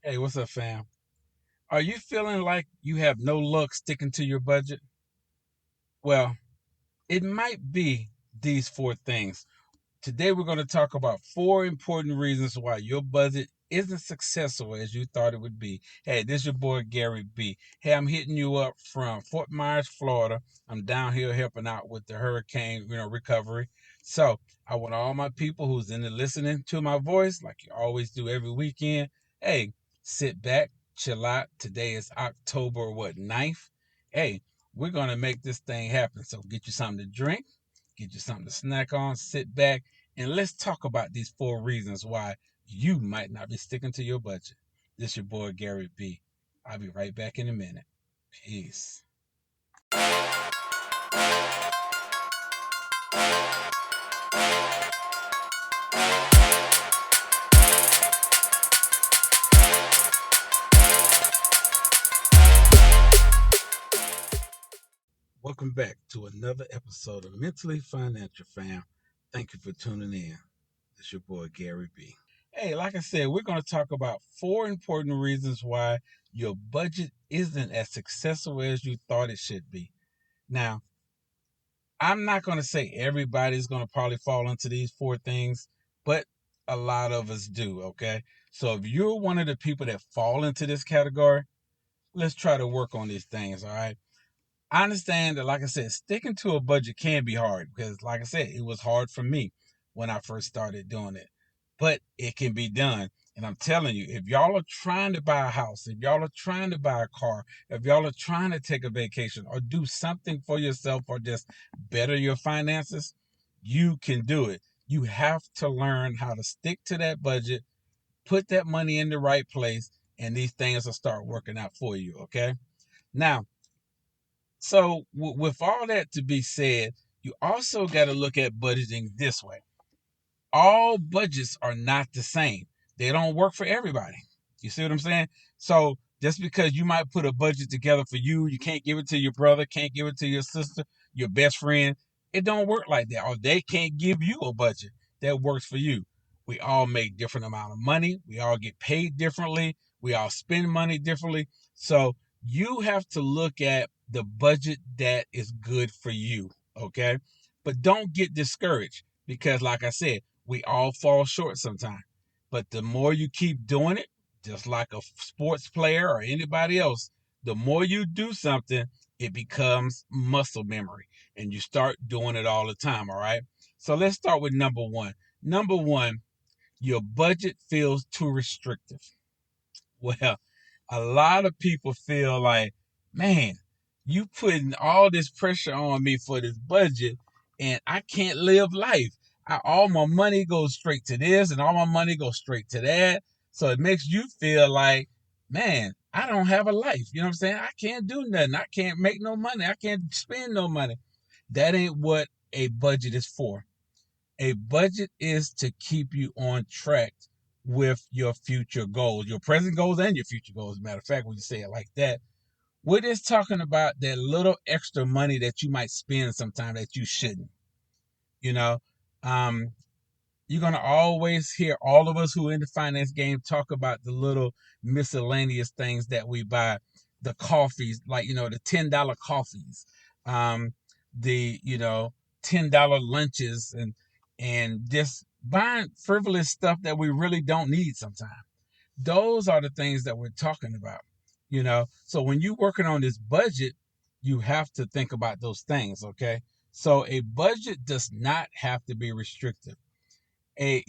Hey, what's up, fam? Are you feeling like you have no luck sticking to your budget? Well, it might be these four things. Today, we're going to talk about four important reasons why your budget isn't successful as you thought it would be. Hey, this is your boy Gary B. Hey, I'm hitting you up from Fort Myers, Florida. I'm down here helping out with the hurricane, recovery. So I want all my people who's in the listening to my voice, like you always do every weekend. Hey, sit back, chill out. Today is October ninth. Hey, we're gonna make this thing happen. So get you something to drink, get you something to snack on, sit back, and let's talk about these four reasons why you might not be sticking to your budget. This your boy Gary B. I'll be right back in a minute. Peace. Welcome back to another episode of Mentally Financial Fam. Thank you for tuning in. This your boy Gary B. Hey, like I said, we're going to talk about four important reasons why your budget isn't as successful as you thought it should be. Now, I'm not going to say everybody's going to probably fall into these four things, but a lot of us do, okay? So if you're one of the people that fall into this category, let's try to work on these things, all right? I understand that, like I said, sticking to a budget can be hard because, like I said, it was hard for me when I first started doing it. But it can be done. And I'm telling you, if y'all are trying to buy a house, if y'all are trying to buy a car, if y'all are trying to take a vacation or do something for yourself or just better your finances, you can do it. You have to learn how to stick to that budget, put that money in the right place, and these things will start working out for you, okay? Now, so with all that to be said, you also got to look at budgeting this way. All budgets are not the same. They don't work for everybody. You see what I'm saying? So just because you might put a budget together for you, you can't give it to your brother, can't give it to your sister, your best friend. It don't work like that. Or they can't give you a budget that works for you. We all make different amount of money. We all get paid differently. We all spend money differently. So you have to look at the budget that is good for you. Okay. But don't get discouraged because, like I said, we all fall short sometimes. But the more you keep doing it, just like a sports player or anybody else, the more you do something, it becomes muscle memory and you start doing it all the time. All right. So let's start with number one. Number one, your budget feels too restrictive. Well, a lot of people feel like, man, you putting all this pressure on me for this budget and I can't live life. All my money goes straight to this and all my money goes straight to that. So it makes you feel like, man, I don't have a life. You know what I'm saying? I can't do nothing. I can't make no money. I can't spend no money. That ain't what a budget is for. A budget is to keep you on track with your future goals, your present goals and your future goals. As a matter of fact, when you say it like that, we're just talking about that little extra money that you might spend sometime that you shouldn't. You know, um, you're gonna always hear all of us who are in the finance game talk about the little miscellaneous things that we buy, the coffees, like the $10 coffees, um, the $10 lunches, and just buying frivolous stuff that we really don't need sometimes. Those are the things that we're talking about. So when you're working on this budget, you have to think about those things. Okay, so a budget does not have to be restrictive. A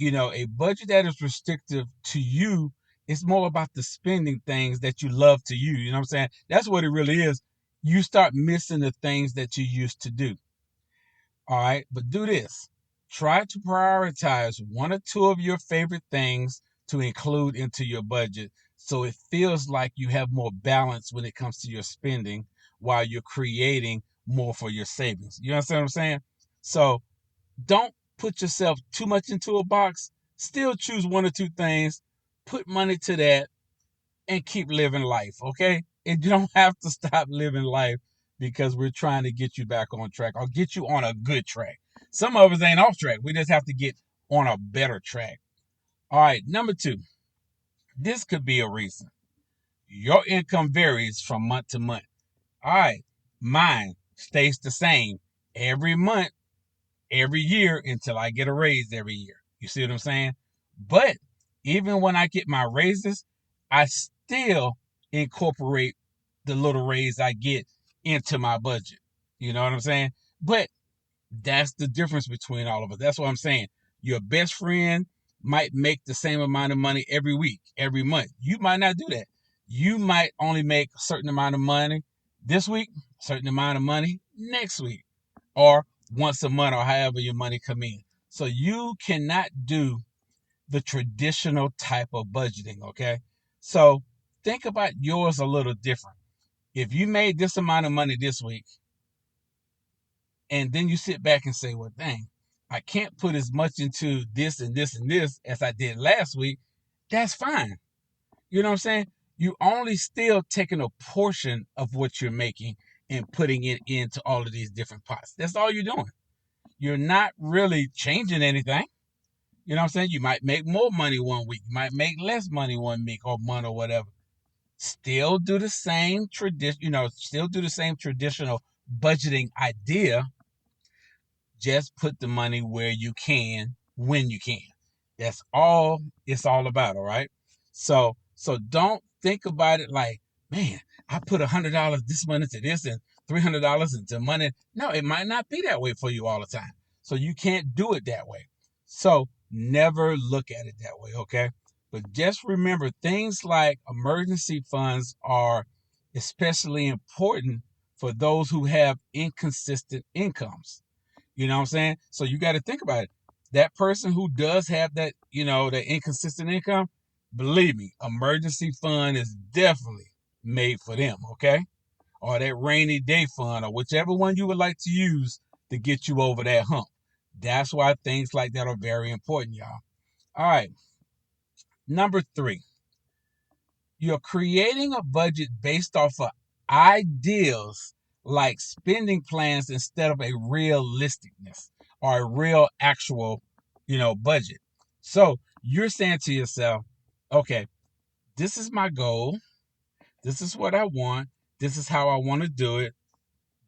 budget that is restrictive to you, it's more about the spending things that you love to you. You know what I'm saying? That's what it really is. You start missing the things that you used to do. All right, but do this. Try to prioritize one or two of your favorite things to include into your budget so it feels like you have more balance when it comes to your spending while you're creating more for your savings. You understand what I'm saying? So don't put yourself too much into a box. Still choose one or two things, put money to that, and keep living life, okay? And you don't have to stop living life because we're trying to get you back on track or get you on a good track. Some of us ain't off track. We just have to get on a better track. All right, number two, This could be a reason. Your income varies from month to month. All right, mine stays the same every month, every year until I get a raise every year. You see what I'm saying? But even when I get my raises, I still incorporate the little raise I get into my budget. You know what I'm saying? But that's the difference between all of us. That's what I'm saying. Your best friend might make the same amount of money every week, every month. You might not do that. You might only make a certain amount of money this week, a certain amount of money next week, or once a month, or however your money come in. So you cannot do the traditional type of budgeting, okay? So think about yours a little different. If you made this amount of money this week, and then you sit back and say, well, dang, I can't put as much into this and this and this as I did last week, that's fine. You know what I'm saying? You only still taking a portion of what you're making and putting it into all of these different pots. That's all you're doing. You're not really changing anything. You know what I'm saying? You might make more money one week, you might make less money one week or month or whatever. Still do the same tradition, still do the same traditional budgeting idea. Just put the money where you can when you can. That's all it's all about, all right? So don't think about it like, man, I put $100 this month into this and $300 into money. No, it might not be that way for you all the time. So you can't do it that way. So never look at it that way, okay? But just remember, things like emergency funds are especially important for those who have inconsistent incomes. You know what I'm saying? So you got to think about it. That person who does have that, that inconsistent income, believe me, emergency fund is definitely made for them, okay? Or that rainy day fund, or whichever one you would like to use to get you over that hump. That's why things like that are very important, y'all. All right. Number 3, you're creating a budget based off of ideals like spending plans instead of a realisticness or a real actual, budget. So you're saying to yourself, okay, this is my goal. This is what I want. This is how I want to do it.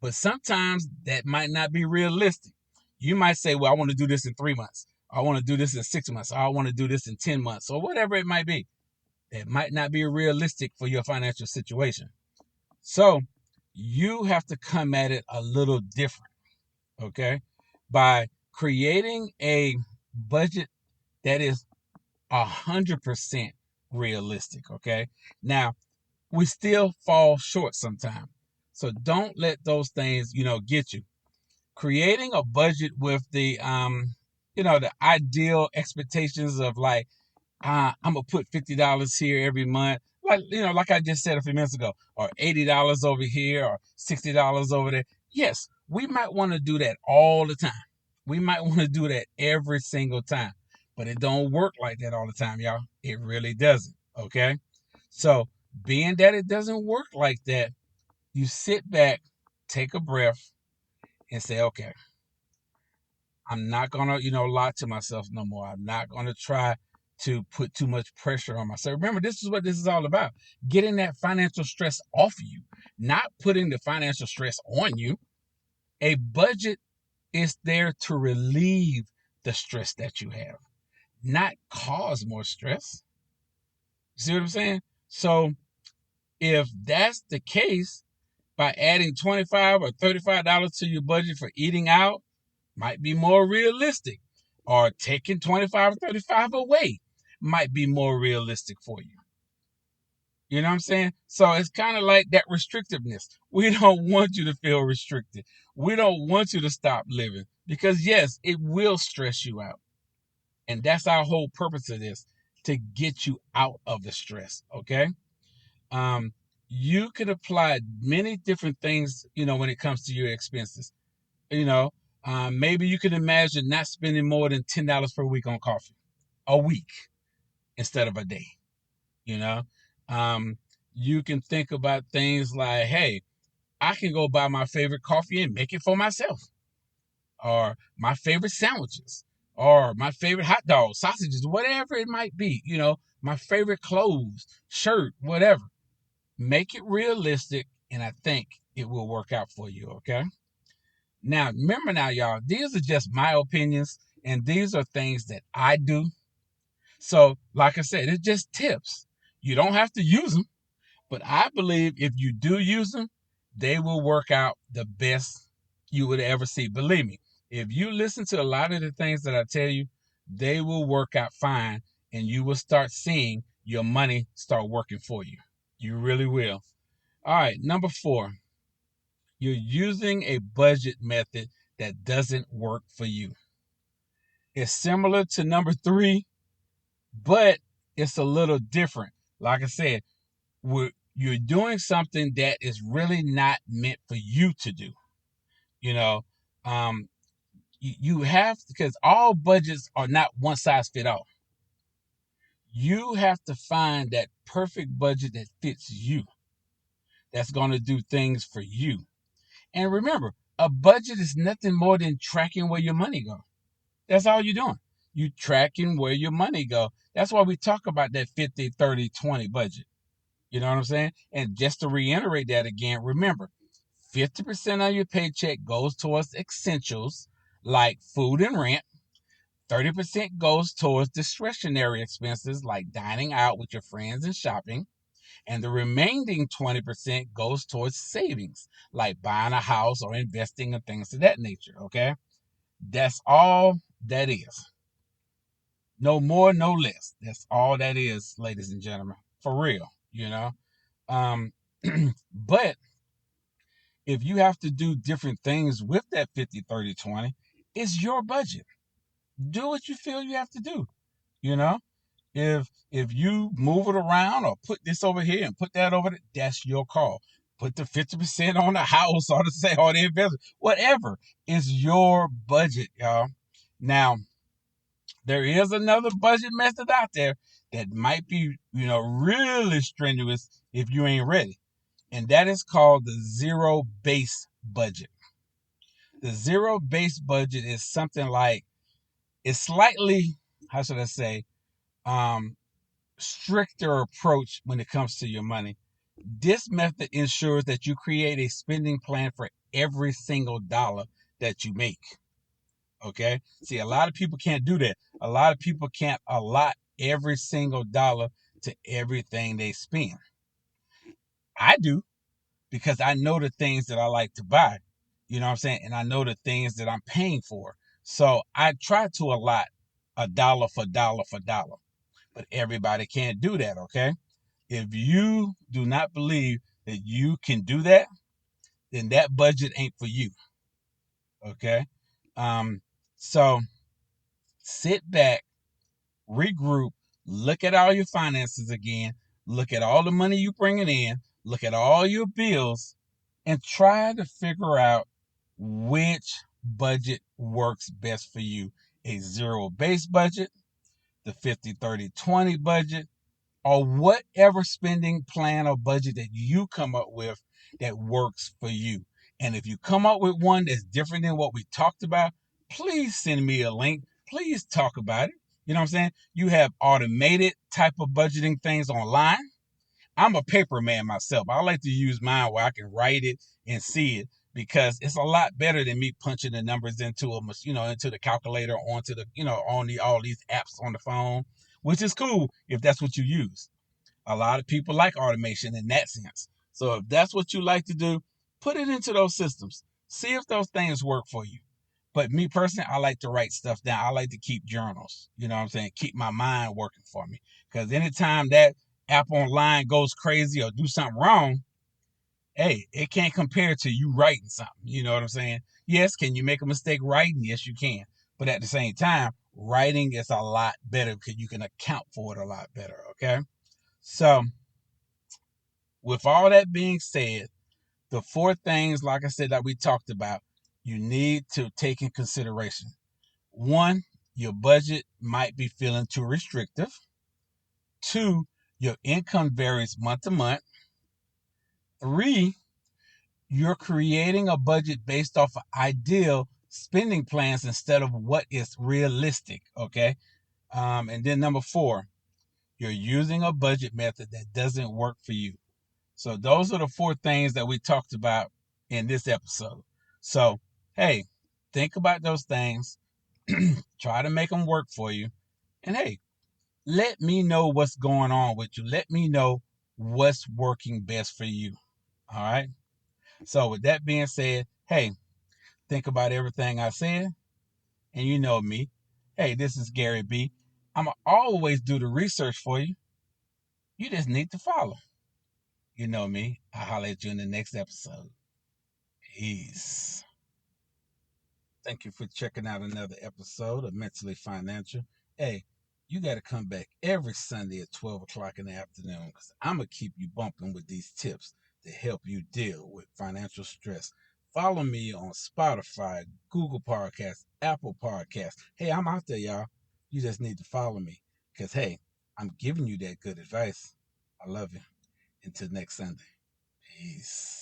But sometimes that might not be realistic. You might say, well, I want to do this in 3 months. I want to do this in 6 months. I want to do this in 10 months or whatever it might be. It might not be realistic for your financial situation. So you have to come at it a little different, okay? By creating a budget that is 100% realistic, okay? Now, we still fall short sometimes. So don't let those things, get you. Creating a budget with the ideal expectations of like, I'm gonna put $50 here every month, like I just said a few minutes ago, or $80 over here, or $60 over there. Yes, we might want to do that all the time. We might want to do that every single time, but it don't work like that all the time, y'all. It really doesn't. Okay, so being that it doesn't work like that, you sit back, take a breath, and say, okay, I'm not gonna, lie to myself no more. I'm not gonna try to put too much pressure on myself. Remember, this is what this is all about. Getting that financial stress off of you, not putting the financial stress on you. A budget is there to relieve the stress that you have, not cause more stress. You see what I'm saying? So if that's the case, by adding $25 or $35 to your budget for eating out, might be more realistic. Or taking 25 or 35 away might be more realistic for you. You know what I'm saying? So it's kind of like that restrictiveness. We don't want you to feel restricted. We don't want you to stop living because, yes, it will stress you out. And that's our whole purpose of this, to get you out of the stress. Okay. Um, you could apply many different things, when it comes to your expenses. you know, maybe you can imagine not spending more than $10 per week on coffee a week instead of a day. You know, um, you can think about things like, hey, I can go buy my favorite coffee and make it for myself, or my favorite sandwiches, or my favorite hot dogs, sausages, whatever it might be. my favorite clothes, shirt, whatever. Make it realistic, and I think it will work out for you, okay? Now, remember now, y'all, these are just my opinions, and these are things that I do. So, like I said, it's just tips. You don't have to use them, but I believe if you do use them, they will work out the best you would ever see. Believe me, if you listen to a lot of the things that I tell you, they will work out fine, and you will start seeing your money start working for you. You really will. All right, number 4, you're using a budget method that doesn't work for you. It's similar to number 3, but it's a little different. Like I said, you're doing something that is really not meant for you to do. You know, um, you have, because all budgets are not one size fit all. You have to find that perfect budget that fits you, that's going to do things for you. And remember, a budget is nothing more than tracking where your money goes. That's all you're doing. You tracking where your money go. That's why we talk about that 50-30-20 budget. You know what I'm saying? And just to reiterate that again, remember, 50% of your paycheck goes towards essentials like food and rent. 30% goes towards discretionary expenses like dining out with your friends and shopping. And the remaining 20% goes towards savings like buying a house or investing in things of that nature. Okay? That's all that is. No more, no less. That's all that is, ladies and gentlemen. For real, you know? Um, but if you have to do different things with that 50-30-20, it's your budget. Do what you feel you have to do. You know, if you move it around or put this over here and put that over there, that's your call. Put the 50% on the house or the investment, whatever. It's your budget, y'all. Now, there is another budget method out there that might be, really strenuous if you ain't ready. And that is called the zero base budget. The zero base budget is something like, it's slightly, how should I say, um, stricter approach when it comes to your money. This method ensures that you create a spending plan for every single dollar that you make. Okay? See, a lot of people can't do that. A lot of people can't allot every single dollar to everything they spend. I do, because I know the things that I like to buy. You know what I'm saying? And I know the things that I'm paying for. So I try to allot a dollar for dollar for dollar. But everybody can't do that, okay? If you do not believe that you can do that, then that budget ain't for you, okay? Um, so sit back, regroup, look at all your finances again, look at all the money you bringing in, look at all your bills, and try to figure out which budget works best for you. A zero base budget, the 50-30-20 budget, or whatever spending plan or budget that you come up with that works for you. And if you come up with one that's different than what we talked about, please send me a link. Please talk about it. You know what I'm saying? You have automated type of budgeting things online. I'm a paper man myself. I like to use mine where I can write it and see it, because it's a lot better than me punching the numbers into into the calculator, onto the, on all these apps on the phone, which is cool if that's what you use. A lot of people like automation in that sense. So if that's what you like to do, put it into those systems. See if those things work for you. But me personally, I like to write stuff down. I like to keep journals. You know what I'm saying? Keep my mind working for me. Because anytime that app online goes crazy or do something wrong, hey, it can't compare to you writing something. You know what I'm saying? Yes, can you make a mistake writing? Yes, you can. But at the same time, writing is a lot better because you can account for it a lot better. Okay? So, with all that being said, the 4 things, like I said, that we talked about, you need to take in consideration. 1, your budget might be feeling too restrictive. 2, your income varies month to month. 3, you're creating a budget based off of ideal spending plans instead of what is realistic. Okay. And then number 4, you're using a budget method that doesn't work for you. So those are the four things that we talked about in this episode. So, hey, think about those things, try to make them work for you. And hey, let me know what's going on with you. Let me know what's working best for you. All right. So, with that being said, hey, think about everything I said. And you know me. Hey, this is Gary B. I'm going to always do the research for you. You just need to follow. You know me. I'll holler at you in the next episode. Peace. Thank you for checking out another episode of Mentally Financial. Hey, you got to come back every Sunday at 12 o'clock in the afternoon because I'm going to keep you bumping with these tips to help you deal with financial stress. Follow me on Spotify, Google Podcasts, Apple Podcasts. Hey, I'm out there, y'all. You just need to follow me because, hey, I'm giving you that good advice. I love you. Until next Sunday. Peace.